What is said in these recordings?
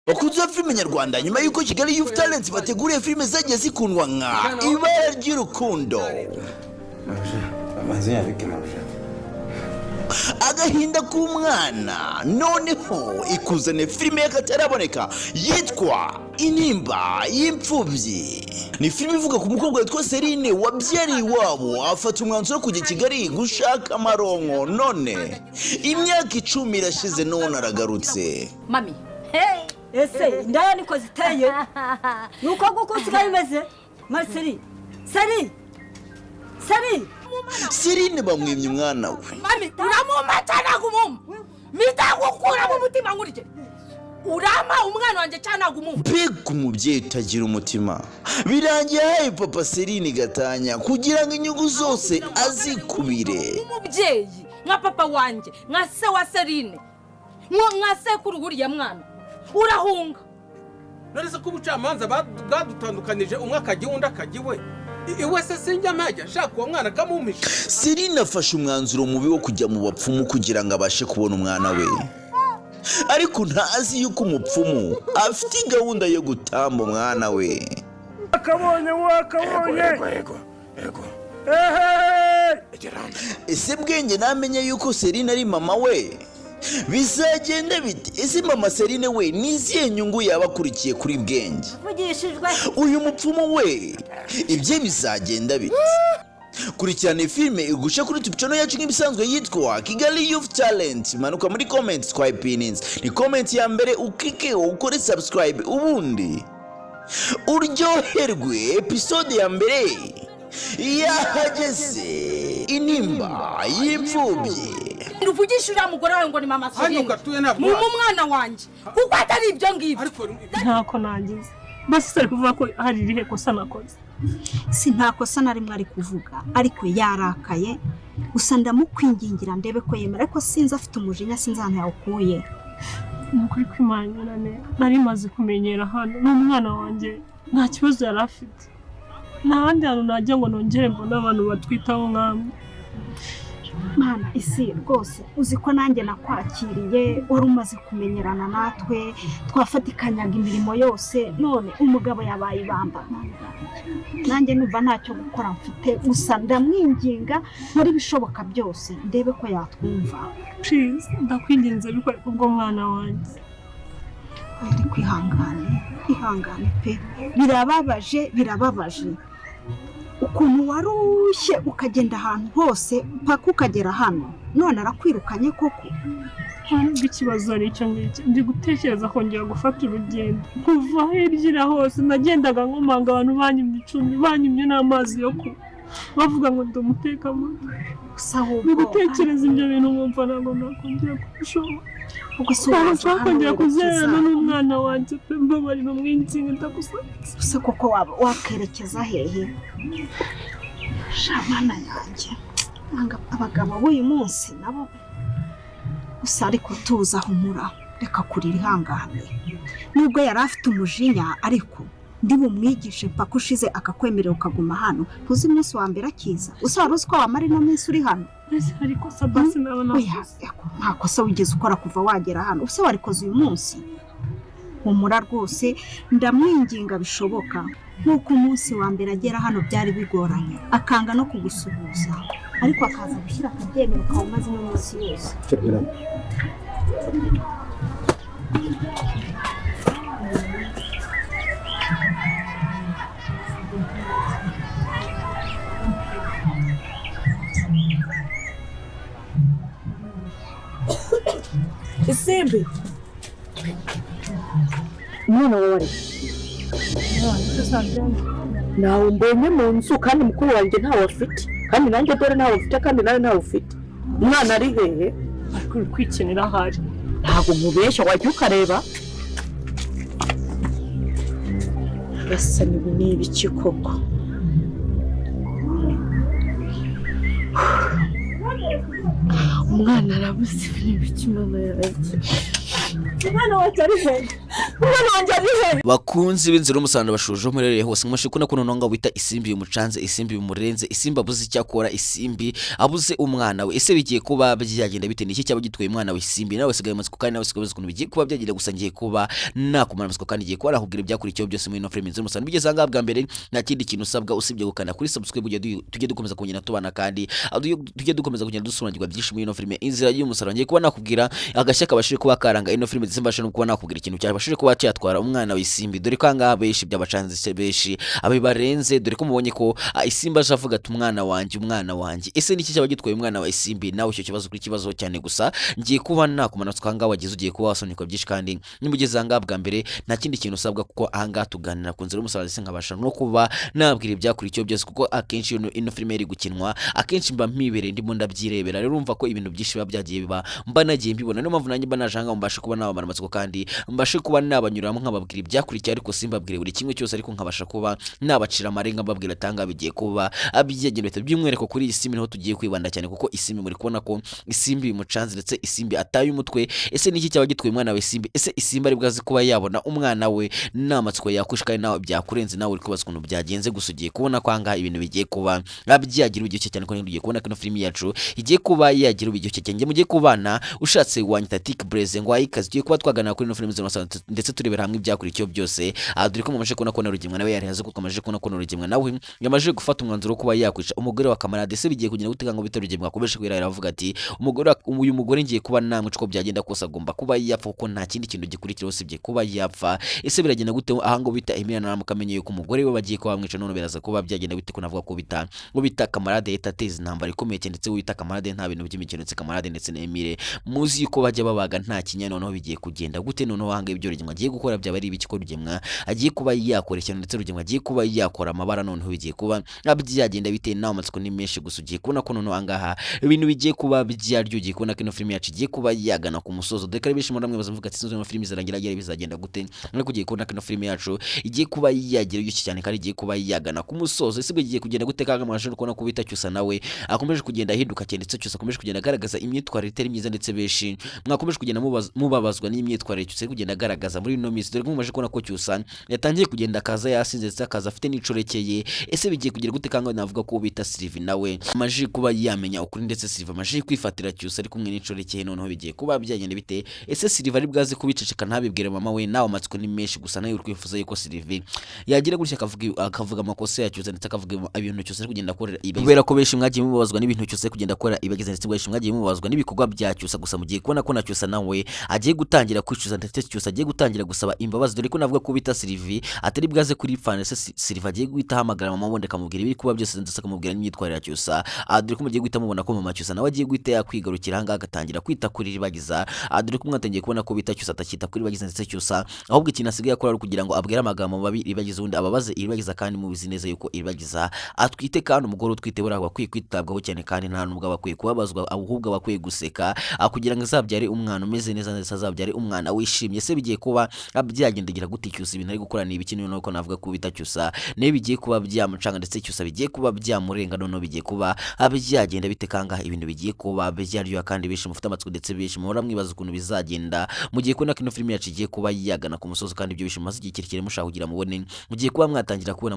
Bakunze filime nyarwanda nyuma yuko Kigali Youth Talents bateguriye filime zagiye zikundwa nka Ibara ry'urukundo, Agahinda k'umwana, noneho ikuzane filime y'akataraboneka yitwa Intimba y'imfubyi. Ni filime ivuga ku mukobwa witwa Serine wabyariye iwabo afata umwanzuro wo kujya Kigali gushaka amaronko, none imyaka 10 irashize none aragarutse. Mami, hey, ese ndaya niko ziteye nuko gukusiga bimeze Marceli Sari Serine bamwimye umwana we. Mami, uramumata gumum mitagukura mu mutima ngurije urama umwana wanje cyana gumum. Mbega umubyeyi utagira umutima, birangiye haye papa Serine gatanya kugira ngo inyungu zose azikubire. Umubyeyi nka papa wanje nka se wa Serine nka se kuruguriye mwana urahunga. Narese ko ubucamanza bwadutandukanije umwe akagiye undi akagiwe. Iwe se sinjya majya shaka uwo mwana kamumisha. Serine afashe umwanzuro mubi wo kujya mu bapfumu kugira ngo abashe kubona umwana we, ariko ntazi yuko umupfumu afite gahunda yo gutamba umwana we. Wakabonye Ese bwenge namenye yuko Serine ari mama we, bizagenda bite? Ese mama Serine we niziye nyungu yabakurikiye kuri bwenge? Vugishijwe Uyu mupfumu we ibye bizagenda bite? Kurikirana filime igusha kuri YouTube channel yacu nk'ibisanzwe yitwa Kigali Youth Talent. Manuka muri comments kwa opinions, ni comment ya mbere ukike ukore subscribe ubundi uryoherwe. Episode ya mbere yahageze, Intimba y'imfubyi. Nduvugishira mugore wawe ngo ni mama Serine mu mwana wanje kuko atari ibyo ngibyo. Ntako nangize basi sari kuvuga ko hari irihe kosa nakoze. Si nta kosa nari mwari kuvuga, ariko yarakaye gusa ndamukwingingira ndebe ko yemera, ariko sinzi afite umujinya, sinzi ahantu yawukuye. Nukuri kwimanyirane nari maze kumenyera hano n'umwana wanje nta kibazo yari afite. Nahandi hantu najya ngo nongere mbona abantu batwitaho nkamwe. Mana isi rwose uzi ko nanjye nakwakiriye, wari umaze kumenyerana natwe, twafatikanyaga imirimo yose, none umugabo yabaye ibamba. Nanjye numva ntacyo gukora mfite, gusa ndamwinginga muri bishoboka byose ndebe ko yatwumva. Please ndakwinginze bikore kubwo mwana wanjye. Ari ihangane pe, birababaje ukuntu warushye ukagenda ahantu hose paka ukagera hano, none arakwirukanye koko. Ntabwo ikibazo ari icyo ngicyo, ndi gutekereza kongera gufata urugendo. Kuva hirya hose nagendaga nkomanga abantu banyimye icumbi, banyimye n'amazi yo kunywa, bavuga ngo ndi umutekamutwe. Gusa ahubwo ndi gutekereza ibyo bintu nkumva ntabwo nakongera kubishobora. Ugusobanura kongera kuzerana n'umwana wanjye pe, mbabarira umwinginga ndagusaba. Gusa koko wakerekeza hehe? Shamana yanjye nanga abagabo b'uyu munsi nabo. Gusa ariko tuza humura, reka kurira ihangane. Nubwo yari afite umujinya, ariko ndi bumwigishe mpaka ushize akakwemerera ukaguma hano. Tuzi umunsi wa mbere akiza, usaba uzi ko wamara ino minsi uri hano. Ese ariko sabasi nabona nta kosa wigeze ukora kuva wagera hano. Use warikoze uyu munsi. Humura rwose, ndamwinginga bishoboka. Nkuko umunsi wa mbere agera hano byari bigoranye, akanga no kugusuhuza, ariko akaza gushyira akabyemera ukaba umaze ino minsi yose. Isimbi mwana wawe nawe mbonye mu nzu kandi mukuru wanjye ntawe afite, kandi nanjye dore ntawe afite, kandi nawe ntawe ufite. Umwana ari hehe? Ari kwikinira ahari. Ntabwo mubeshya, wajya ukareba. Ese ni ibiki koko? Umwana arabuze, ni ibiki mama yanjye? Umwana wacu ari hehe? umwana wanjye ari he? bakunzi b'inzira y'umusaraba bashuje umurere hose mwaje kuna kuno nonga wita isimbi y'umucanze isimbi y'umurenze isimbi abuze icyakora isimbi abuze umwana we ese bigiye kuba byagenda bite niki cyaba gitwaye umwana we isimbi nawe sigaye amatsiko kandi nawe sigaye ukuntu bigiye kuba byagira gusa ngiye kuba nakumara amatsiko kandi giye kuba ahubwira ibyakurikiyeho byose muri no frame inzira y'umusaraba bigeze anga bwa mbere nta kindi kintu usabwa usibye gukanda kuri subscribe tujye dukomeza kugenda tubana kandi tujye dukomeza kugenda dusobanukirwa byinshi muri no frame inzira y'umusaraba ngiye kuba nakubwira agashya kabashije kuba karanga ino frame zimbashe no kuba nakubwira ikintu cyabashije kuba cyatwara umwana w'isimbi dore ko anga benshi byabacanze benshi abe barenze dore ko mubonye ko isimba avuga ati umwana wanjye ese niki cyaba gitwaye umwana wa isimbi nawe icyo kibazo kuri kibazo cyane gusa ngiye kuba nakumanutse anga wagize ugiye kuba wasonikwa byinshi kandi nimugeze anga bwa mbere nta kindi kintu usabwa kuko anga tuganira ku nzira y'umusaraba ndetse nkabasha no kuba nabwira ibyakurikiyeho byose kuko akenshi ino filime iri gukinwa akenshi mba mpibereye ndimo ndabyirebera rero urumva ko ibintu byinshi biba byagiye biba mba nagiye mbibona niyo mpamvu nanjye mba najanga mbashe kuba nabamara amatsiko kandi mbashe kuba nabanyuramo nkababwira ibyakurikiye ariko simbabwire buri kimwe cyose ariko nkabasha kuba nabacira amarenga mbabwira tanga bigiye kuba abyegenda by'umwereko kuri iyi simbi niho tugiye kwibanda cyane kuko isimbi muri kubona ko isimbi bimucanze ndetse isimbi ataye umutwe ese niki cyaba gitwaye umwana we isimbi ese isimbi ari bwazi kuba yabona umwana we namatsiko yakushika kandi nawe byakurenze nawe uri kubaza ukuntu byagenze gusa ugiye kubona ko anga ibintu bigiye kuba abyagira ugiye cyane ko ngiye kubona ko film yacu igiye kuba yagira ugiye cyane mugiye kubana ushatse wanyita tik braze ngo ayikazi tugiye kuba twagana kuri no film ndetse turebera hamwe ibyakurikiyeho byose dore ko mumaje kubona ko narugimwa nawe yari yaze ko kamaje kubona ko narugimwa nawe yamaje gufata umwanzuro kuba yakwica umugore wa kamarade se bigiye kugenda gutega ngo bitarugimwa kubeshe kwira aravuga ati uyu mugore ngiye kuba namwica ko byagenda kose agomba kuba yapfa kuko nta kindi kintu gikurikira usibye kuba yapfa ese biragenda gute ahango bita Emiliana namukamenye yuko umugore we bagiye kuba bamwica none biraza kuba byagenda bite ko navuga ko bita kamarade yatateze intambara ikomeye ndetse wita kamarade nta bintu by'imikino ndetse kamarade ndetse na Emile muzi yuko bajya babaga nta kinya noneho bigiye kugenda gute noneho hanga ibyo rugemwa agiye gukora byaba ari ibiki ko rugemwa agiye kuba yakora ikintu ndetse rugemwa agiye kuba yakora amabara noneho bigiye kuba byagenda bite nawe amatsiko ni menshi gusa ugiye kubona ko noneho angaha ibintu bigiye kuba byaryogiye kubona ko ino film yacu igiye kuba yagana ku musozo dore ko bishimo namwe bazavuga ati sinzo film izarangira yari bizagenda gute ariko ugiye kubona ko ino film yacu igiye kuba yagira yuki cyane kandi igiye kuba yagana ku musozo ese bigiye kugenda gute kaga mwaje kubona ko bita cyusa nawe akomeje kugenda ahinduka cyane ndetse cyusa akomeje kugenda agaragaza imyitwarire itari myiza ndetse beshi mwakomeje kugenda mubabazwa n'imyitwarire cyusa kugenda agaragaza muri ino minsi dore ko mumaje kubona ko cyusa yatangiye kugenda akaza yasinze ndetse akaza afite n'icorekeye ese bigiye kugira gute kanga navuga ko bita Sylvie nawe amaje kuba yamenya ukuri ndetse Sylvie amaje kwifatira cyusa ari kumwe n'icorekeye noneho bigiye kuba byagenda bite ese Sylvie ari bwaze kubiceceka ntabibwire mama we nawe amatsiko ni menshi gusa nayo uri kwifuza yuko Sylvie yagira gutya akavuga amakosa ya cyusa ndetse akavuga ibintu cyusa kugenda akorera kubera ko benshi mwagiye mubazwa n'ibintu cyusa kugenda akora ibageze ndetse benshi mwagiye mubazwa n'ibikorwa bya cyusa gusa mugiye kubona ko na cyusa nawe agiye gutangira kwicuza ndetse cyusa agiye gutangira gusaba imbabazi dore ko navuga ko bita Sylvie atari bwaze kuri fan ndetse Sylvie agiye guhita hamagara mama wonde akamubwira ibiri kuba byose ndetse akamubwira n'imyitwarire ya cyusa dore ko mugiye guhita mubona ko mama cyusa nawe agiye guhita yakwigarukira hanga agatangira kwita kuri ribagiza dore ko mwatangiye kubona ko bita cyusa atakita kuri ribagiza ndetse cyusa ahubwo ikintu asigaye akora ari kugira ngo abwire amagambo mabi ribagiza undi ababaze iribagiza kandi mubizi neza yuko iribagiza atwite kandi umugore utwite buragwa kwitabwaho cyane kandi nta nubwo abakwiye kubabazwa ahubwo abakwiye guseka kugira ngo azabyare umwana umeze neza ndetse azabyare umwana wishimye se bigiye kuba byagendegera gute cyusa ibintu ari gukora ni ibiki nuko navuga ko bita cyusa ne bigiye kuba byamucanga ndetse cyusa bigiye kuba byamurenga none bigiye kuba byagenda bite kanga ibintu bigiye kuba byaryo kandi bishi mufite amatsiko ndetse bishi muhora mwibaza ukuntu bizagenda mugiye kubona ko ino film yacu igiye kuba yagana ku musozo kandi ibyo bishi maze igihe kirekire mushaka kugira mubone mugiye kuba mwatangira kubona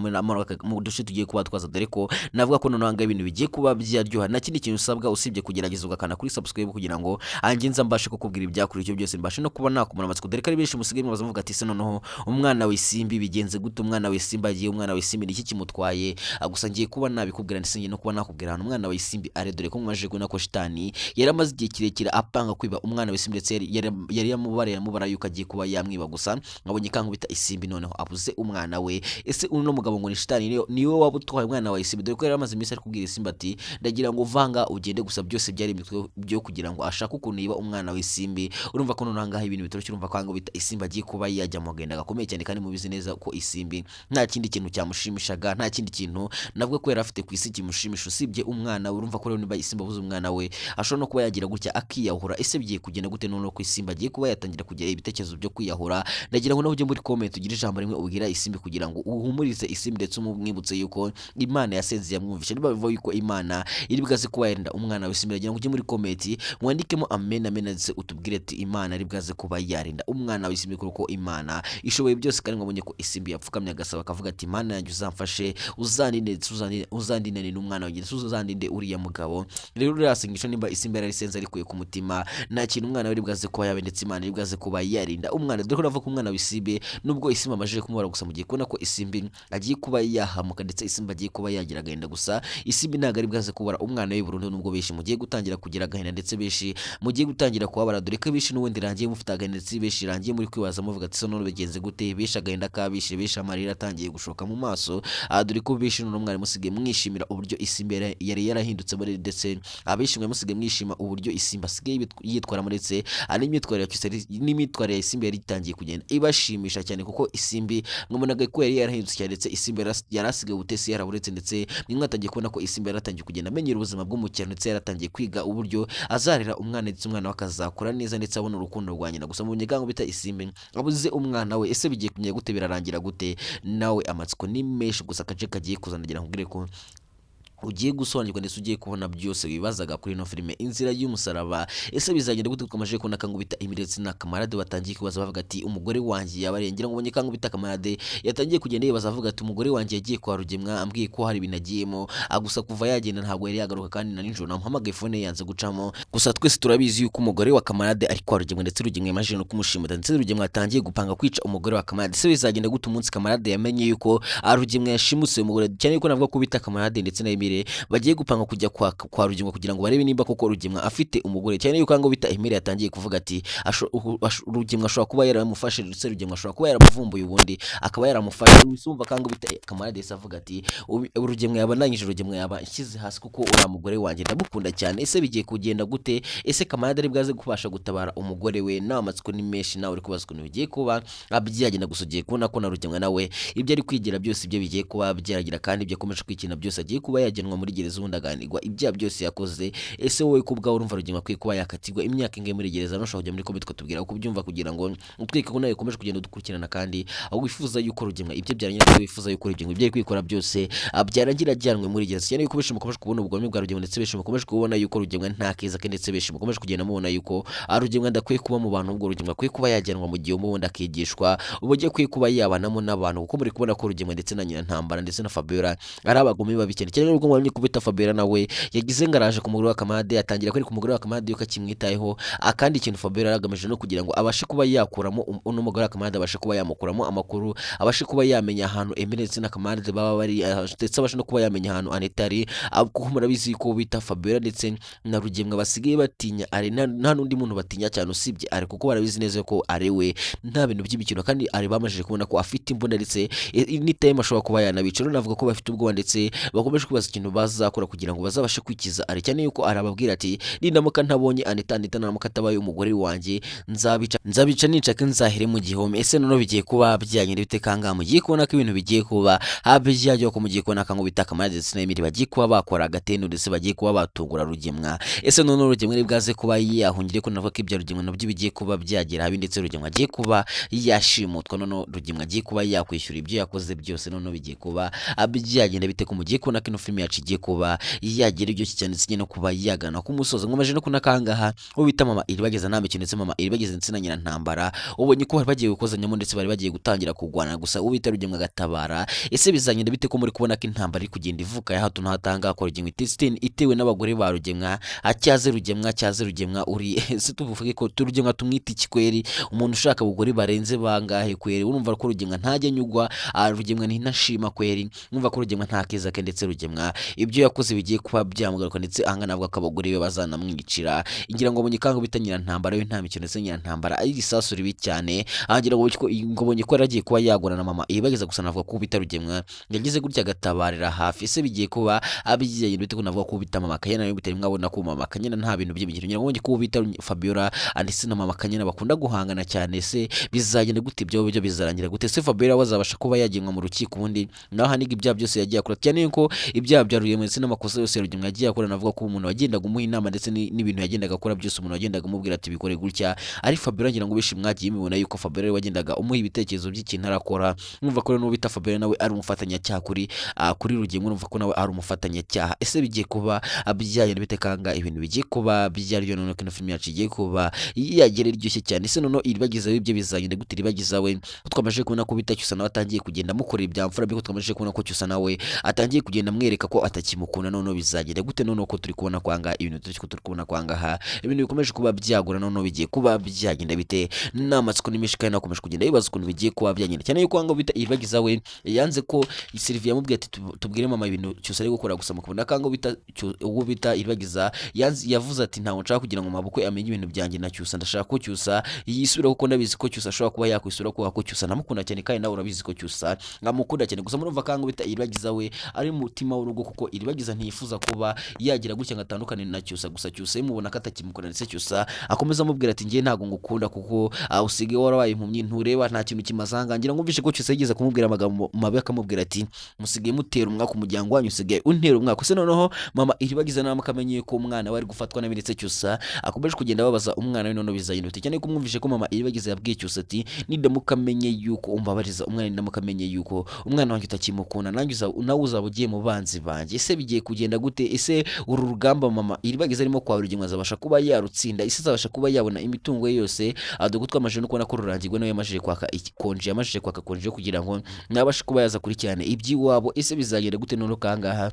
mu duce tugiye kuba twaza dore ko navuga ko noneho ibintu bigiye kuba byaryoha na kindi kintu usabwa usibye kugerageza ugakana kuri subscribe kugira ngo angenza mbashe kukubwira ibyakurikiye byose mbashe no kuba nakumura amatsiko dore ko ari benshi musigaye mubaza muvuga ati se noneho umwana w'isimbi bigenze gute umwana w'isimbi agiye umwana w'isimbi niki kimutwaye gusa ngiye kuba nabikubwira ndetse ngiye no kuba nakubwira hano umwana w'isimbi are dore ko mumaje kubona ko shitani yaramaze igihe kirekire apanga kwiba umwana w'isimbi ndetse yari yamubara yuko agiye kuba yamwiba gusa ngabonye kanka bita isimbi noneho abuze umwana we ese uno mugabo ngo ni shitani niwe wabutwaye umwana wa isimbi dore ko yari amaze iminsi ari kubwira isimbi ati ndagira ngo vanga ugende gusa byose byari imitwe byo kugira ngo ashaka ukuntu yiba umwana w'isimbi urumva ko noneho ngaha ibintu bitoroshye urumva kwanga bita isimbi agiye kuba yajya mu genda gakomeye cyane kandi mubizi neza ko isimbi nta kindi kintu cyamushimishaga nta kindi kintu navuga ko yari afite ku isi kimushimisha usibye umwana urumva ko rero niba isimbi abuze umwana we ashobora no kuba yagira gutya akiyahura ese bigiye kugenda gute noneho ko isimbi agiye kuba yatangira kugira ibitekerezo byo kwiyahura ndagira ngo naho ujye muri comment ugire ijambo rimwe ubwira isimbi kugira ngo uhumurize isimbi ndetse umwibutse yuko Imana yasezeye yamwumvisha niba bivuga yuko Imana iri bwaze kuba yenda umwana w'isimbi ndagira ngo ujye muri comment mwandikemo amen ndetse utubwire ati Imana iri bwaze kuba yarinda umwana umwana w'Isimbi kuko Imana ishoboye byose kandi ngabonye ko Isimbi yapfukamye agasaba akavuga ati Imana yanjye uzamfashe uzandinde n'umwana wanjye uzandinde uriya mugabo rero rirasengesho nimba Isimbi yararisenze arikuye ku mutima nta kintu umwana we bwaze kuba yabe ndetse Imana bwaze kuba yarinda umwana dore ko navuga ko umwana w'Isimbi nubwo Isimbi amajije kumubara gusa mu gihe kubona ko Isimbi agiye kuba yahamuka ndetse Isimbi agiye kuba yagira agahinda gusa Isimbi ntago ari bwaze kubara umwana we burundu nubwo benshi mugiye gutangira kugira agahinda ndetse benshi mugiye gutangira kubabara dore ko benshi n'ubundi rangiye mufite agahinda ndetse benshi rangiye muri kwibaza muvuga ati so none bigenze gute benshi agahinda kabishe benshi amarira atangiye gushoka mu maso dore ko benshi none umwari musigaye mwishimira uburyo Isimbi yari yarahindutse muri ndetse abishimwe musigaye mwishima uburyo Isimbi asigaye yitwara muri ndetse n'imyitwarire ya Isimbi yari itangiye kugenda ibashimisha cyane kuko Isimbi mwabonaga ko yari yarahindutse cyane ndetse Isimbi yarasigaye ubutesi yaraburetse ndetse mwatangiye kubona ko Isimbi yaratangiye kugenda amenyera ubuzima bw'umukino ndetse yaratangiye kwiga uburyo azarira umwana ndetse umwana wakazakura neza ndetse abona urukundo rwa nyina gusa mu nyegango bita Isimbi abuze umwana we ese bigiye kumenya gute birarangira gute nawe amatsiko ni menshi gusa akaje kagiye kuzanagira nkubwire ko ugiye gusobanurwa ndetse ugiye kubona byose wibazaga kuri ino filime Inzira y'Umusaraba ese bizagenda gute twamaje kubona kangu bita Imiretse na Kamarade batangiye kubaza bavuga ati umugore wanjye yabarengera ngo ubonye kangu bita Kamarade yatangiye kugenda yibaza avuga ati umugore wanjye yagiye kwa Rugemwa ambwiye ko hari binagiyemo agusa kuva yagenda ntabwo yari yagaruka kandi na nijoro namuhamagaye phone yanze gucamo gusa twese turabizi yuko umugore wa Kamarade ari kwa Rugemwa ndetse Rugemwa yamajije no kumushimira ndetse Rugemwa atangiye gupanga kwica umugore wa Kamarade ese bizagenda gute umunsi Kamarade yamenye yuko Rugemwa yashimuse umugore cyane yuko navuga ko bita Kamarade ndetse na Emile bagiye gupanga kujya kwa Rugemwa kugira ngo barebe nimba koko Rugemwa afite umugore cyane yuko ngo bita Emile yatangiye kuvuga ati Rugemwa ashobora kuba yaramufashe ndetse Rugemwa ashobora kuba yaramuvumbuye ubundi akaba yaramufashe usumva kango bita Kamarade avuga ati Rugemwa yabananyije Rugemwa yaba ishyize hasi kuko uri mugore wanjye ndamukunda cyane ese bigiye kugenda gute ese Kamarade ari bwaze kubasha gutabara umugore we nawe amatsiko ni menshi nawe uri kubaza ukuntu bigiye kuba abyagenda gusugiye kubona ko na Rugemwa nawe ibyo ari kwigira byose ibyo bigiye kuba byaragira kandi ibyo akomeje kwikina byose agiye kuba yagenwa muri gereza ubundi aganirwa ibyaha byose yakoze ese wowe kubwaho urumva Rugemwa akwiye kuba yakatirwa imyaka ingahe muri gereza no kujya muri komite tubwira uko byumva kugira ngo utwike ko nawe ukomeje kugenda dukurikirana kandi aho wifuza yuko Rugemwa ibyo byaranye no wifuza yuko Rugemwa ibyo ari kwikora byose byarangira ajyanwe muri gereza cyane yuko benshi mukomeje kubona ubugome bwa Rugemwa ndetse benshi mukomeje kubona yuko Rugemwa nta keza ke ndetse benshi mukomeje kugenda mubona yuko Rugemwa ndakwiye kuba mu bantu ubwo Rugemwa akwiye kuba yajyanwa mu gihe umubundi akigishwa uburyo akwiye kuba yabanamo n'abantu kuko muri kubona ko Rugemwa ndetse na nyina ntambara ndetse na Fabiola ari abagome babikene cyane n'ubwo mwamye kubita Fabiola nawe yagize ngaraje ku mugore wa Kamarade atangira kuri ku mugore wa Kamarade yuko akimwitayeho akandi ikintu Fabiola yaragamije no kugira ngo abashe kuba yakuramo uno mugore wa Kamarade abashe kuba yamukuramo amakuru abashe kuba yamenya ahantu Emerence na Kamarade baba bari ndetse abashe no kuba yamenya ahantu Anetari kuko murabizi ko bita Fabiola ndetse na Rugemwa basigaye batinya ari nta nundi muntu batinya cyane usibye ari kuko barabizi neza ko ari we nta bintu by'imikino kandi ari bamajije kubona ko afite imbunda ndetse ni time ashobora kuba yanabica no navuga ko bafite ubwoba ndetse bakomeje kwibaza ikintu bazakora kugira ngo bazabashe kwikiza ari cyane yuko arababwira ati nindamuka ntabonye Anita namuka atabaye umugore wanjye nzabica nicake nzahere mu gihome ese none bigiye kuba byanye bite kanga mugiye kubona ko ibintu bigiye kuba habijyaje ko mugiye kubona kango bita Kamarade ndetse na Emile bagiye kuba bakora agatendo ndetse bagiye kuba batungura Rugemwa ese none Rugemwa bwaze kuba yahungire ko navuga ko ibya Rugemwa nabyo bigiye kuba byagera habi ndetse Rugemwa agiye kuba yashimutwa none Rugemwa agiye kuba yakwishyura ibyo yakoze byose none bigiye kuba byagenda bite ko mugiye kubona ko ino film yacu igiye kuba yagira ibyo cyane ndetse no kuba yagana ku musozo ngomaje no kunakangaha ubita mama iri bageza nta mikino ndetse mama iri bageze ndetse na nyina ntambara ubonye ko bari bagiye gukozanyamo ndetse bari bagiye gutangira kugwana gusa ubita Rugemwa gatabara ese bizagenda bite ko muri kubona ko intambara iri kugenda ivuka ya hato hatanga ko Rugemwa itewe n'abagore ba Rugemwa acyaze Rugemwa uri ese tuvuge ko Rugemwa tumwita ikikweri umuntu ushaka abagore barenze bangahe kweri urumva ko Rugemwa ntajya nyugwa Rugemwa ni ntashima kweri urumva ko Rugemwa nta keza ke ndetse Rugemwa ibyo yakoze bigiye kuba byamugaruka ndetse ahanga navuga ko abagore be bazanamwicira ingira ngo bonye kango bitanyira ntambara we nta mikino ndetse nyira ntambara ari gisasu ribi cyane ahangira ngo bonye ko yaragiye kuba yagorana mama ibageza gusa navuga ko bita Rugemwa yagize gutya gatabarira hafi ese bigiye kuba abigiye bite ko navuga ko bita mama Kanyana nayo bitari mwabona ko mama Kanyana nta bintu by'imikino ngira ngo bonye ko bita Fabiola ndetse na mama Kanyana bakunda guhangana cyane se bizagenda gute ibyo bizarangira gute se Fabiola wazabasha kuba yagenwa mu rukiko ubundi naho haniga ibya byose yagiye akora cyane yuko ibya bya Rugemwe ndetse n'amakosa yose Rugemwe yagiye akora, navuga ko umuntu wagendaga umuha inama ndetse n'ibintu yagendaga akora byose umuntu wagendaga umubwira ati bikore gutya ari Fabiola, ngira ngo bishi mwagiye mubona yuko Fabiola wagendaga umuha ibitekerezo by'ikintu arakora, numva ko no bita Fabiola nawe ari umufatanyacyaha kuri Rugemwe, numva ko nawe ari umufatanyacyaha. Ese bigiye kuba byagenda bite kanga ibintu bigiye kuba byaryo none ko film yacu igiye kuba yagera iryoshye cyane. Ese none iribagiza ibyo bizagenda gute iribagiza we twamaje kubona ko bita Cyusa nawe atangiye kugenda mukora ibyamfura biko twamaje kubona ko Cyusa nawe atangiye kugenda mwereka ko atakimukunda, none bizagenda gute none ko turi kubona kwanga ibintu turi kubona kwanga ha ibintu bikomeje kuba byagura, none bigiye kuba byagenda bite n'amatsiko n'imishikana nakomeje kugenda bibaza ukuntu bigiye kuba byagenda cyane yuko kwanga bita iribagiza we yanze ko Sylvia yamubwiye ati tubwire mama ibintu Cyusa ari gukora gusa mukubona kanga bita uwo bita iribagiza yavuze ati ntawo nshaka kugira ngo mabukwe amenye ibintu byanjye na Cyusa, ndashaka ko Cyusa yisubira kuko ndabizi ko Cyusa ashobora kuba yakwisura ko Cyusa namukunda cyane kandi nawe urabizi ko Cyusa ngamukunda cyane, gusa murumva kanga bita iribagiza we ari mutima w'urugo kuko iribagiza ntiyifuza kuba yagira gutya ngatandukane na Cyusa, gusa Cyusa yimubona ko atakimukunda ndetse Cyusa akomeza amubwira ati ngiye ntago ngukunda kuko usige warabaye impumyi ntureba nta kintu kimazanga, ngira ngo mvishe ko Cyusa yigeze kumubwira amagambo mabi akamubwira ati musigiye mutera umwaka umuryango wanyu usigaye untera umwaka. Se noneho mama iribagiza nawe akamenye ko umwana we ari gufatwa nabi ndetse Cyusa akomeje kugenda babaza umwana we none bizagenda bite cyane ko mwumvishe ko mama iribagiza yabwiye Cyusa ati nidamukamenye yuko umbabariza umwana nidamukamenye yuko umwana wanjye utakimukunda nanjye nawe uzaba ugiye mu banzi banjye. Ese bigiye kugenda gute? Ese uru rugamba mama iribagiza arimo kwa Rugemwe azabasha kuba yarutsinda? Ese azabasha kuba yabona imitungo ye yose adugutwa amajije no kubona ko rurangirwe nawe yamajije kwaka ikonje yamajije kwaka konje kugira ngo nabashe kuba yaza kurikirana iby'iwabo. Ese bizagenda gute none kangaha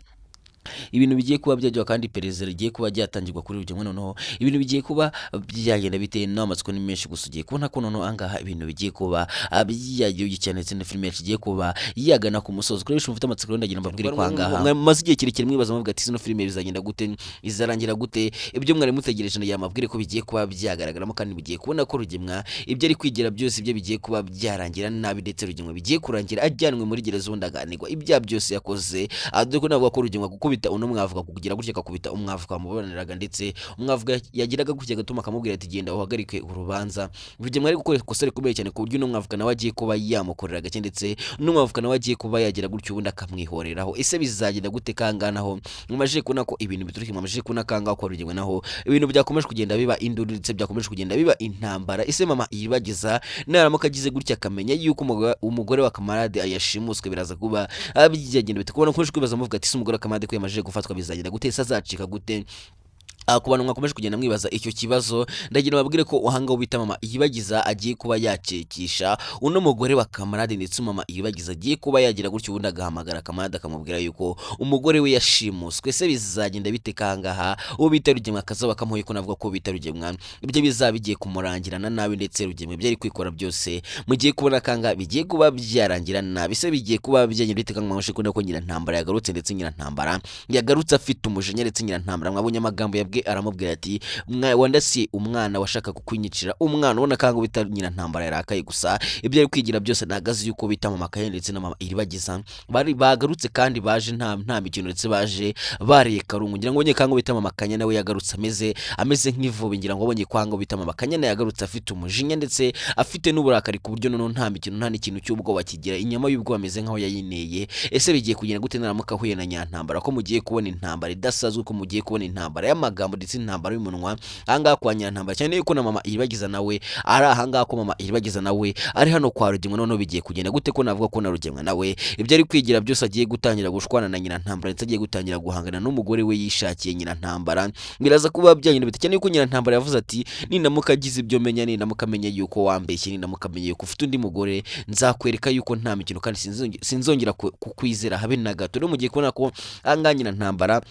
ibintu bigiye kuba byajya kandi perezida rigiye kuba ryatangirwa kuri Rugemwe, noneho ibintu bigiye kuba byagenda bitewe n'amatsiko ni menshi, gusa ugiye kubona ko noneho angaha ibintu bigiye kuba byagiye cyane ndetse na film yacu igiye kuba yagana ku musozo. Kuri mufite amatsiko ndagira mbabwire kwangaha maze igihe kirekire mwibaza muvuga ati zino film bizagenda gute izarangira gute, ibyo mwari mutegereje na yamabwire ko bigiye kuba byagaragaramo kandi bigiye kubona ko Rugemwe ibyo ari kwigira byose ibyo bigiye kuba byarangira nabi ndetse Rugemwe bigiye kurangira ajyanwe muri gereza undaganirwa ibya byose yakoze adoko navuga ko Rugemwe gukubita uno mwavuga kugira gutya akakubita umwavuka muboraniraga ndetse umwavuga yagiraga gutya gatuma akamubwira ati genda uhagarike urubanza. Rugemwe ari gukora ikosa rikomeye cyane ku buryo uno mwavuka nawe agiye kuba yamukorera gake ndetse uno mwavuka nawe agiye kuba yagira gutyo ubundi akamwihoreraho. Ese bizagenda gute kanganaho mumaje kubona ko ibintu bituruka mumaje kubona kanga ko Rugemwe naho ibintu byakomeje kugenda biba induru ndetse byakomeje kugenda biba intambara. Ese mama iribagiza naramuka agize gutya akamenya yuko umugore wa kamarade ayashimuswe biraza kuba byagenda bite kubona ko kwibaza muvuga ati umugore wa kamarade ko yamaje gufatwa bizagenda gute? Ese azacika gute? ku bantu mwakomeje kugenda mwibaza icyo kibazo ndagira babwire ko uhanga ubita mama iribagiza agiye kuba yacekisha uno mugore wa kamarade ndetse mama iribagiza agiye kuba yagira gutyo ubundi agahamagara kamarade akamubwira yuko umugore we yashimuswe. Se bizagenda bite kangaha uwo bita Rugemwe akazaba kamuhoye ko navuga ko bita Rugemwe ibyo bizaba bigiye kumurangirana nabi ndetse Rugemwe byari kwikora byose mugiye kubona kanga bigiye kuba byarangira nabi. Se bigiye kuba byagenda bite kanga mwashe ko nyina ntambara yagarutse ndetse nyina ntambara yagarutse afite umujinya ndetse nyina ntambara mwabonye amagambo aramubwira ati wandasi umwana washaka kukwinyicira umwana ubona kanga bita nyina ntambara yarakaye gusa ibyo ari kwigira byose nagazi yuko bita mama kaye ndetse na mama iribagiza bari bagarutse kandi baje nta mikino ndetse baje bariye karungu ngira ngo bonye kanga bita mama kanya nawe yagarutse ameze nk'ivubi ngira ngo bonye kwanga bita mama kanya nawe yagarutse afite umujinya ndetse afite n'uburakari ku buryo none nta mikino nta n'ikintu cy'ubwoba kigira inyama y'ubwoba ameze nkaho yayineye. Ese bigiye kugenda gute naramuka huye na nyantambara ko mugiye kubona intambara idasazwe ko mugiye kubona intambara y'amagambo ndetse intambara y'umunwa ahangaha kwa nyantambara cyane yuko na mama iribagiza nawe ari ahangaha ko mama iribagiza nawe ari hano kwa Rugemwe none bigiye kugenda gute ko navuga ko na Rugemwe nawe ibyo ari kwigira byose agiye gutangira gushwana na nyina ntambara ndetse agiye gutangira guhangana n'umugore we yishakiye nyina ntambara biraza kuba byanyine bite cyane yuko nyina ntambara yavuze ati ninamuka agize ibyo menya ninamuka amenye yuko wambeshye ninamuka amenye yuko ufite undi mugore nzakwereka yuko nta mikino kandi sinzongera kukwizera habe na gato. Rero mugiye kubona ko ahangaha nyina ntambara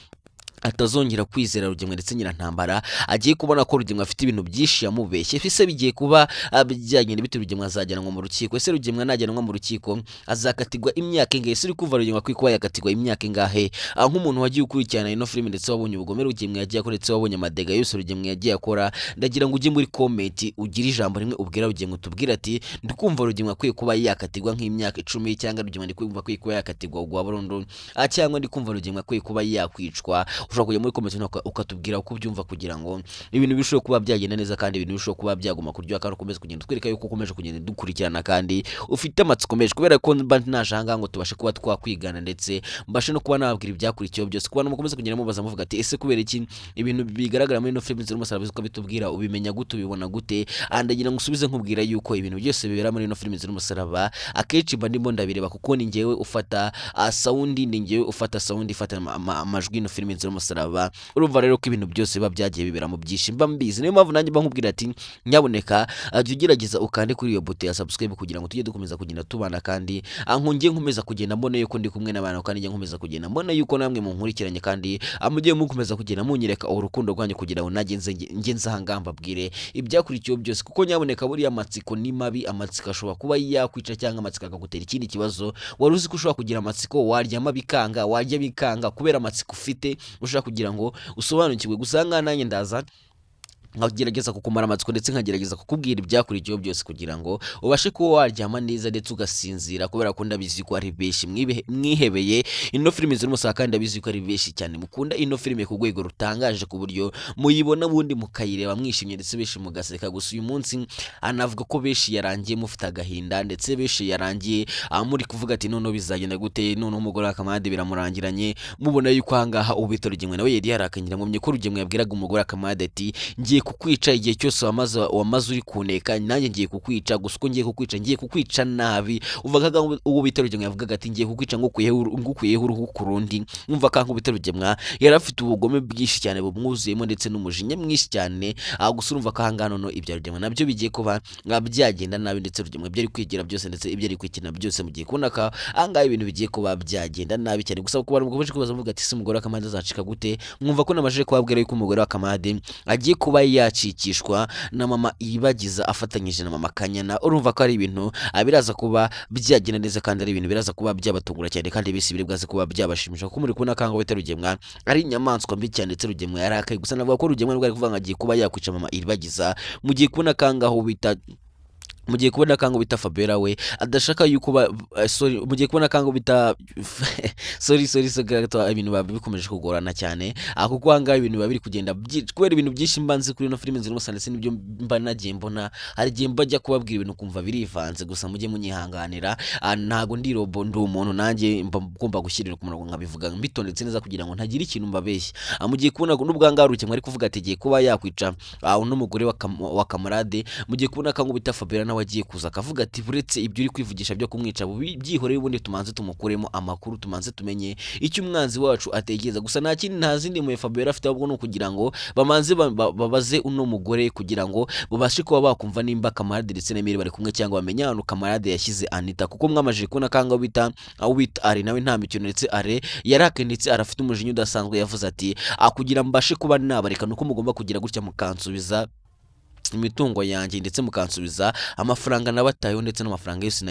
atazongera kwizera Rugemwe ndetse nyina ntambara agiye kubona ko Rugemwe afite ibintu byinshi yamubeshye. Ese bigiye kuba byagenda bite Rugemwe azajyanwa mu rukiko? Ese Rugemwe najyanwa mu rukiko azakatirwa imyaka ingahe? Ese uri kumva Rugemwe kwikuba yakatirwa imyaka ingahe? Nk'umuntu wagiye ukurikirana ino film ndetse wabonye ubugome Rugemwe yagiye akora ndetse wabonye amadega yose Rugemwe yagiye akora ndagira ngo ujye muri comment ugire ijambo rimwe ubwira Rugemwe tubwira ati ndikumva Rugemwe akwiye kuba yakatirwa nk'imyaka 10 cyangwa Rugemwe ndikumva akwiye kuba yakatirwa ugwa burundu cyangwa ndikumva Rugemwe akwiye kuba yakwicwa ushobora kujya muri comment ukatubwira uko ubyumva kugira ngo ibintu bishobore kuba byagenda neza kandi ibintu bishobore kuba byaguma kuryoha kandi ukomeze kugenda twereka yuko ukomeje kugenda dukurikirana kandi ufite amatsiko menshi kubera ko mba naje aha ngaha ngo tubashe kuba twakwigana ndetse mbashe no kuba nababwira ibyakurikiyeho byose kuba mukomeze kugenda mubaza muvuga ati ese kubera iki ibintu bigaragara muri no filime z'umusaraba uko bitubwira ubimenya gute ubibona gute andagira ngo usubize nkubwira yuko ibintu byose bibera muri no filime z'umusaraba akenshi mba ndimo ndabireba kuko ni ngewe ufata saundi ni ngewe ufata saundi ifata amajwi no filime z'umusaraba urumva rero ko ibintu byose biba byagiye bibera mu byinshi mba mbizi niyo mpamvu nanjye mba nkubwira ati nyaboneka jya ugerageza ukande kuri iyo buto ya subscribe kugira ngo tujye dukomeza kugenda tubana kandi nkungiye nkomeza kugenda mbona yuko ndi kumwe n'abantu kandi njye nkomeza kugenda mbona yuko namwe munkurikiranye kandi mugiye mukomeza kugenda munyereka urukundo rwanyu kugira ngo nagenze ngenze ahanga mbabwire ibyakurikiyeho byose kuko nyaboneka buriya amatsiko ni mabi amatsiko ashobora kuba yakwica cyangwa amatsiko akagutera ikindi kibazo wari uzi ko ushobora kugira amatsiko waryama bikanga warya bikanga kubera amatsiko ufite ushaka kugira ngo usobanukirwe gusanga nanjye ndaza nkagerageza kukumara amatsiko ndetse nkagerageza kukubwira ibyakurikiyeho byose kugira ngo ubashe kuba waryama neza ndetse ugasinzira kubera ko ndabizi ko ari benshi mwihebeye ino filime z'umusaraba kandi ndabizi ko ari benshi cyane mukunda ino filime ku rwego rutangaje ku buryo muyibona bundi mukayireba mwishimye ndetse benshi mugaseka gusa uyu munsi anavuga ko benshi yarangiye mufite agahinda ndetse benshi yarangiye muri kuvuga ati none bizagenda gute none umugore akamade biramurangiranye mubona yuko ahangaha ubita rugemwe nawe yari yarakanyira ngo mnyeko rugemwe yabwiraga umugore akamade ati ngiye kukwica igihe cyose wamaze uri kuneka nanjye ngiye kukwica gusa uko ngiye kukwica nabi uvuga uwo bita rugemwe yavugaga ati ngiye kukwica ngukuyeho uruhu ku rundi umva kanko bita rugemwe yari afite ubugome bwinshi cyane bumwuzuyemo ndetse n'umujinya mwinshi cyane gusa urumva ko ahangana no ibya rugemwe nabyo bigiye kuba byagenda nabi ndetse rugemwe byari kwigira byose ndetse ibyo ari kwikina byose mugiye kubona ka ahangaha ibintu bigiye kuba byagenda nabi cyane gusa kuba mukomeje kubaza muvuga ati se umugore akamade azacika gute mwumva ko namaje kubabwira yuko umugore akamade agiye kuba yacikishwa na mama Iribagiza afatanyije na mama Kanyana urumva ko ari ibintu biraza kuba byagenda neza kandi ari ibintu biraza kuba byabatungura cyane kandi bisi biri bwaze kuba byabashimisha kuko muri kubona kango bita rugemwa ari inyamaswa mbi cyane ndetse rugemwa yarakaye gusa navuga ko rugemwa rwari kuvuga ngo agiye kuba yakwica mama Iribagiza mugiye kubona kangaho bita mugiye kubona kango bita Fabera we adashaka yuko sorry mugiye kubona kango bita sorry gato ibintu babikomeje kugorana cyane kuko hanga ibintu babiri kugenda kubera ibintu byinshi mbanze kuri no filime z'umusaraba ndetse nibyo mba nagiye mbona hari gihe mbajya kubabwira ibintu kumva birivanze gusa mujye munyihanganira ntago ndi robo ndi umuntu nanjye ngomba gushyirira ku murongo nkabivuga mbitondetse neza kugira ngo ntagira ikintu mbabeshya mugiye kubona n'ubwangaruke mwari kuvuga ati giye kuba yakwica n'umugore wa kamarade mugiye kubona kango bita Fabera nawe agiye kuza akavuga ati buretse ibyo uri kwivugisha byo kumwica byihoreye ubundi tumanze tumukuremo amakuru tumanze tumenye icyo umwanzi wacu ategereza gusa nta kindi nta zindi mu Fabera afite ahubwo no kugira ngo bamanze babaze uno mugore kugira ngo babashe kuba bakumva nimba kamarade ndetse n'Emile bari kumwe cyangwa bamenya ahantu kamarade yashyize Anita kuko mwamaje kubona kanga bita ari nawe nta mikino ndetse are yarakendetse arafite umujinya udasanzwe yavuze ati kugira mbashe kuba nabareka nuko mugomba kugira gutya mukansubiza imitungo yanjye ndetse mukansubiza amafaranga nabatayeho ndetse n'amafaranga yose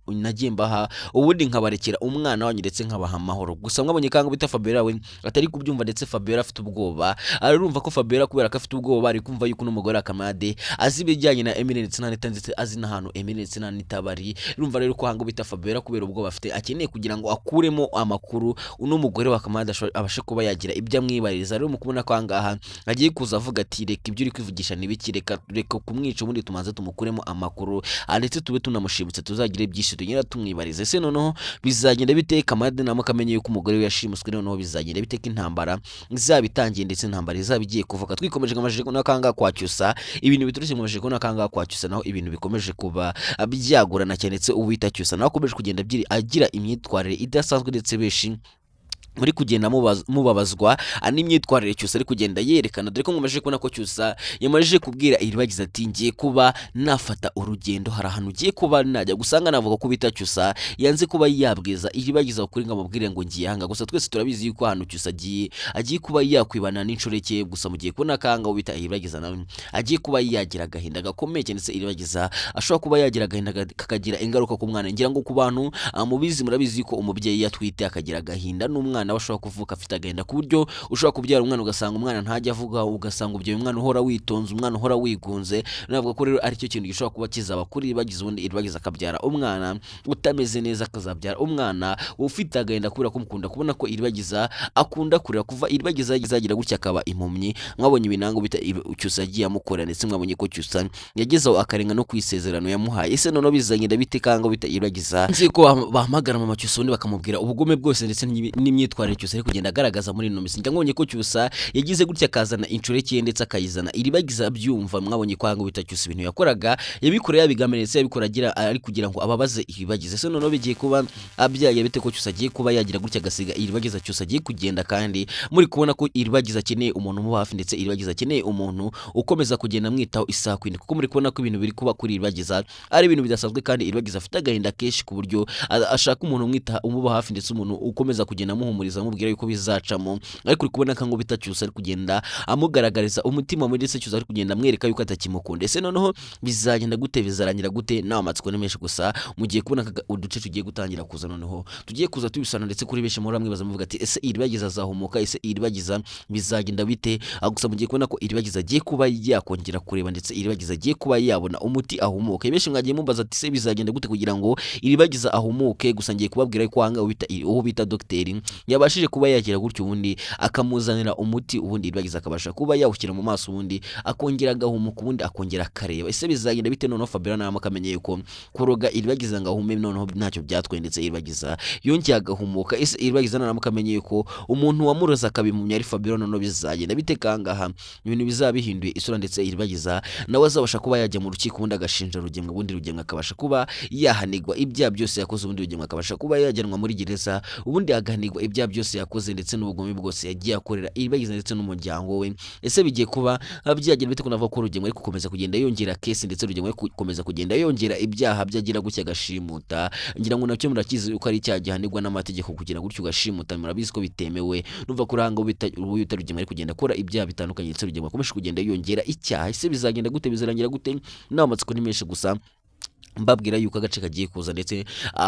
nagiye mbaha ubundi nkabarekera umwana wanyu ndetse nkabaha amahoro gusa mwabonye kanga bita Fabera we atari kubyumva ndetse Fabera afite ubwoba arumva ko Fabera kubera ko afite ubwoba ari kumva yuko n'umugore akamade azi ibijyanye na Emile ndetse na Anita ndetse azi n'ahantu Emile ndetse na Anita bari urumva rero ko hanga bita Fabera kubera ubwoba afite akeneye kugira ngo akuremo amakuru uno mugore wa kamade abashe kuba yagira ibyo amwibariza rero mukubona ko ahangaha agiye kuza avuga ati reka ibyo uri kwivugisha nibiki reka kumwica ubundi tumanze tumukuremo amakuru ndetse tube tunamushimutse tuzagire byinshi tugenda tumwibarize se noneho bizagenda biteka Kamade namo kamenye yuko umugore we yashimuswe noneho bizagenda biteka intambara izabitangiye ndetse intambara izabigiye kuvuka twikomeje ngamajije ko nakanga kwa CYUSA ibintu biturutse mu majije ko nakanga kwa CYUSA naho ibintu bikomeje kuba byagorana cyane ndetse uwita CYUSA naho akomeje kugenda agira imyitwarire idasanzwe ndetse beshi muri kugenda mubabazwa n'imyitwarire CYUSA ari kugenda yerekana dore ko ngomaje kubona ko CYUSA yamaje kubwira Iribagiza ati ngiye kuba nafata urugendo hari ahantu ugiye kuba najya gusanga navuga ko bita CYUSA yanze kuba yabwiza Iribagiza kuri ngamubwire ngo ngiye hanga gusa twese turabizi yuko ahantu CYUSA agiye kuba yakwibana n'inshoreke gusa mugiye kubona kanga ubita Iribagiza nawe agiye kuba yagira agahinda gakomeye cyane se Iribagiza ashobora kuba yagira agahinda kakagira ingaruka ku mwana ngira ngo ku bantu mubizi murabizi ko umubyeyi yatwite akagira agahinda n'umwana umwana washobora kuvuka afite agahinda ku buryo ushobora kubyara umwana ugasanga umwana ntajya avuga, ugasanga ubyo umwana uhora witonze, umwana uhora wigunze. Navuga ko rero ari cyo kintu gishobora kuba kizaba kuri bagize ubundi iribagiza akabyara umwana utameze neza, akazabyara umwana ufite agahinda kubera ko mukunda kubona ko iribagiza akunda kurira kuva iribagiza yagizagira gutya akaba impumyi. Mwabonye ibinango bita CYUSA yagiye amukora, ndetse mwabonye ko CYUSA yagezeho akarenga no kwisezerano yamuhaye. Ese noneho bizagenda bite kanga bita iribagiza nzi ko bahamagara mama CYUSA ubundi bakamubwira ubugome bwose ndetse n'imyitwarire CYUSA ari kugenda agaragaza muri ino minsi. Ndabonye ko CYUSA yagize gutya akazana inshoreke ndetse akayizana iribagiza abyumva. Mwabonye ko hanga bita CYUSA ibintu yakoraga yabikoreye yabigametse yabikora agira ari kugira ngo ababaze iribagiza. Ese noneho bigiye kuba abyaye bite ko CYUSA agiye kuba yagira gutya agasiga iribagiza CYUSA agiye kugenda, kandi muri kubona ko iribagiza akeneye umuntu mu hafi, ndetse iribagiza akeneye umuntu ukomeza kugenda amwitaho isaha kwindi, kuko muri kubona ko ibintu biri kuba kuri iribagiza ari ibintu bidasanzwe, kandi iribagiza afite agahinda kenshi ku buryo ashaka umuntu umwita umuba hafi, ndetse umuntu ukomeza kugenda amuhumuriza amubwira yuko bizacamo. Ariko uri kubona ko bita CYUSA ari kugenda amugaragariza umutima muri, ndetse CYUSA ari kugenda amwereka yuko atakimukunda. Ese noneho bizagenda gute, bizarangira gute? Nawe amatsiko ni menshi, gusa mugiye kubona uduce tugiye gutangira kuza, noneho tugiye kuza tubisana, ndetse kuri benshi muri bamwe bazamuvuga ati ese iribagiza azahumuka, ese iribagiza bizagenda bite? Gusa mugiye kubona ko iribagiza agiye kuba yakongera kureba, ndetse iribagiza agiye kuba yabona umuti ahumuke. Benshi mwagiye mumbaza ati se bizagenda gute kugira ngo iribagiza ahumuke? Gusa ngiye kubabwira ko hanga uwo bita dogiteri yabashije kuba yagira gutyo, ubundi akamuzanira umuti, ubundi iribagiza akabasha kuba yawushyira mu maso, ubundi akongera agahumuka, ubundi akongera akareba. Ese bizagenda bite? Noneho Fabiola nawe akamenye yuko kuroga iribagiza ngo ahume noneho ntacyo byatwaye, ndetse iribagiza yongeye agahumuka. Ese iribagiza nawe akamenye yuko umuntu wamuroza akabimumya ari Fabiola. Noneho bizagenda bite kangaha? Ibintu bizaba bihinduye isura, ndetse iribagiza nawe azabasha kuba yajya mu rukiko, ubundi agashinja Rugemwe, ubundi Rugemwe akabasha kuba yahanigwa ibyaha byose yakoze, ubundi Rugemwe akabasha kuba yajyanwa muri gereza, ubundi agahanigwa ibyaha byose yakoze, ndetse n'ubugome bwose yagiye akorera iribagiza ndetse n'umuryango we. Ese bigiye kuba byagenda bite? Kunavuga ko Rugemwe ari gukomeza kugenda yongera kesi, ndetse Rugemwe ari gukomeza kugenda yongera ibyaha byagira gutya agashimuta. Ngira ngo nacyo murakizi uko ari icyaha gihanirwa n'amategeko, kugira gutyo ugashimuta murabizi ko bitemewe. Numva ko uranga ubita Rugemwe ari kugenda akora ibyaha bitandukanye, ndetse Rugemwe akomeje kugenda yongera icyaha. Ese bizagenda gute, bizarangira gute? Nawe amatsiko ni menshi, gusa mbabwira yuko agace kagiye kuza, ndetse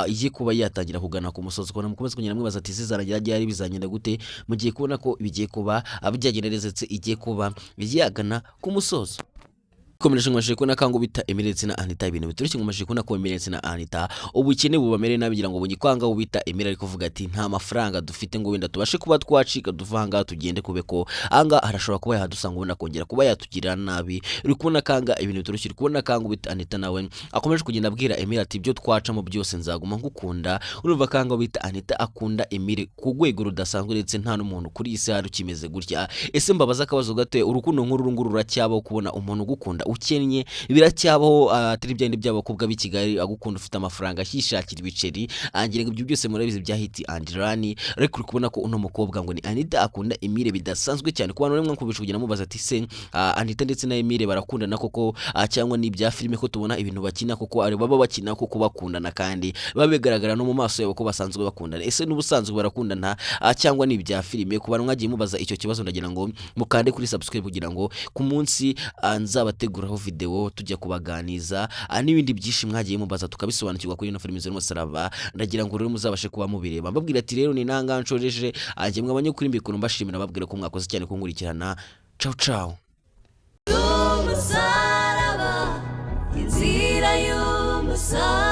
igiye kuba yatangira kugana ku musozi. Kubona mukomeze kugira mwibaza ati zizarangira ryari, bizagenda gute? Mugiye kubona ko bigiye kuba byagenda neza, ndetse igiye kuba yagana ku musozi. Komereje ngomashije ko nakango bita Emiretse na Anita, ibintu biturishye ngomashije ko nako Emiretse na Anita ubukene bubamere nabi, ngira ngo bunyikwanga ubita Emira ariko kuvuga ati nta mafaranga dufite ngo wenda tubashe kuba twacika duvanga tugende kubeko anga arashobora kuba yadusanga ubona kongera kuba yatugirira nabi. Uri kubona kanga ibintu biturishye, uri kubona kanga ubita Anita nawe akomeje kugenda abwira Emira ati ibyo twacamo byose nzaguma ngukunda. Urumva kanga ubita Anita akunda Emire ku rwego rudasanzwe, ndetse nta n'umuntu kuri isi hari ukimeze gutya. Ese mbabaza akabazo gato, urukundo nk'uru nguru ruracyabaho kubona umuntu ugukunda ukennye? Biracyabaho atari byandi by'abakobwa b'i Kigali agukunda ufite amafaranga hishakira ibiceri. Angira ngo ibyo byose murabizi bya hiti Andirani, ariko uri kubona ko uno mukobwa ngo ni Anita akunda Emire bidasanzwe cyane. Ku bantu bamwe nkubisha kugira mubaza ati se Anita ndetse na Emire barakundana koko cyangwa ni ibya filime ko tubona ibintu bakina koko ari baba bakina koko bakundana, kandi babigaragara no mu maso yabo ko basanzwe bakundana? Ese n'ubusanzwe barakundana cyangwa ni ibya filime? Ku bantu mwagiye mubaza icyo kibazo, ndagira ngo mukande kuri subscribe kugira ngo ku munsi nzabateguraho video tujya kubaganiza n'ibindi byinshi mwagiye mubaza tukabisobanukirwa kuri ino filime y'umusaraba. Ndagira ngo rero muzabashe kuba mubireba. Mbabwira ati rero ni nanga nshoreje njye mwabanye kuri mbikuru mbashimira, babwira ko mwakoze cyane kunkurikirana. Ciao ciao. Y'umusaraba, inzira y'umusaraba.